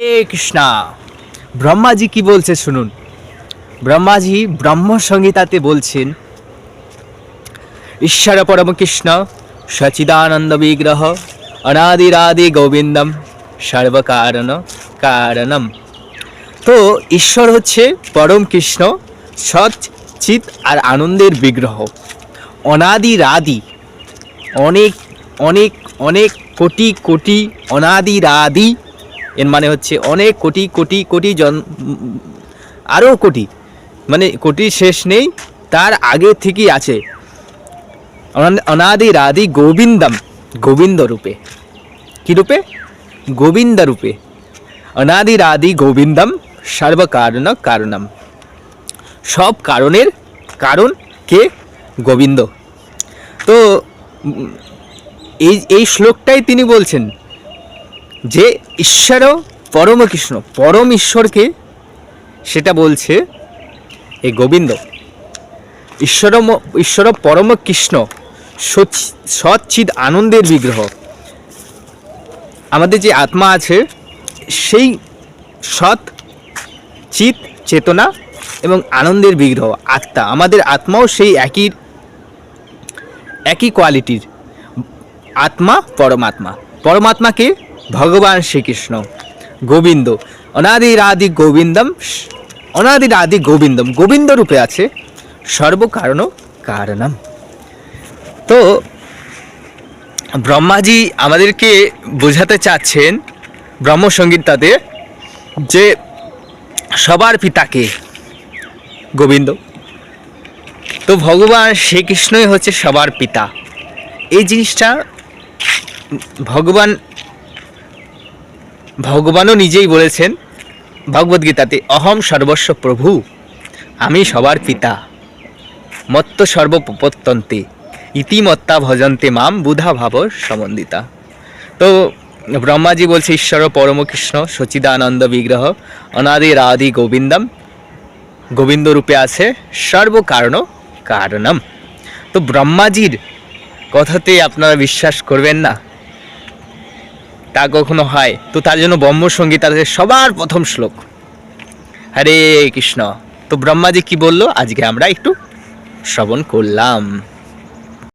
हे कृष्णा। ব্রহ্মাজি কি বলছে শুনুন। ব্রহ্মাজি ব্রহ্ম সংহিতাতে বলছেন, ঈশ্বর পরম কৃষ্ণ সচিদানন্দ বিগ্রহ অনাদিরাদি গোবিন্দম সর্বকারণ কারণম। তো ঈশ্বর হচ্ছে পরম কৃষ্ণ, সৎ চিত আর আনন্দের বিগ্রহ, অনাদিরাদি, অনেক অনেক অনেক কোটি কোটি, অনাদিরাদি এর মানে হচ্ছে অনেক কোটি কোটি কোটি আরও কোটি, মানে কোটির শেষ নেই, তার আগে থেকেই আছে। অনাদিরাদি গোবিন্দম, গোবিন্দ রূপে, কী রূপে? গোবিন্দ রূপে। অনাদিরাদি গোবিন্দম সর্বকারণ কারণম, সব কারণের কারণ কে? গোবিন্দ। তো এই শ্লোকটাই তিনি বলছেন যে ঈশ্বর পরম কৃষ্ণ, পরম ঈশ্বরকে সেটা বলছে এই গোবিন্দ। ঈশ্বর পরম কৃষ্ণ সচ্চিদ আনন্দের বিগ্রহ। আমাদের যে আত্মা আছে সেই সৎ চিত চেতনা এবং আনন্দের বিগ্রহ আত্মা। আমাদের আত্মাও সেই একই কোয়ালিটির আত্মা, পরমাত্মা। পরমাত্মাকে ভগবান শ্রীকৃষ্ণ, গোবিন্দ, অনাদিরাদি গোবিন্দম, অনাদিরাদি গোবিন্দম, গোবিন্দ রূপে আছে, সর্বকারণ কারণম। তো ব্রহ্মাজি আমাদেরকে বোঝাতে চাচ্ছেন ব্রহ্মসংহিতাতে যে সবার পিতাকে গোবিন্দ। তো ভগবান শ্রীকৃষ্ণই হচ্ছে সবার পিতা। এই জিনিসটা ভগবানও নিজেই বলেছেন ভগবদ্গীতাতে, অহম সর্বস্ব প্রভু, আমি সবার পিতা, মত্ত সর্বপ্রপত্যন্তে ইতিমত্তা ভজন্তে মাম বুধা ভাব সমন্বিতা। তো ব্রহ্মাজি বলছে ঈশ্বর পরম কৃষ্ণ সচিদানন্দ বিগ্রহ অনাদিরাদি গোবিন্দম, গোবিন্দ রূপে আছে, সর্বকারণ কারণম। তো ব্রহ্মাজির কথাতে আপনারা বিশ্বাস করবেন না, তা কখনো হয়? তো তার জন্য ব্রহ্মসংহিতাতে সবার প্রথম শ্লোক হরে কৃষ্ণ। তো ব্রহ্মাজি কি বললো আজকে আমরা একটু শ্রবণ করলাম।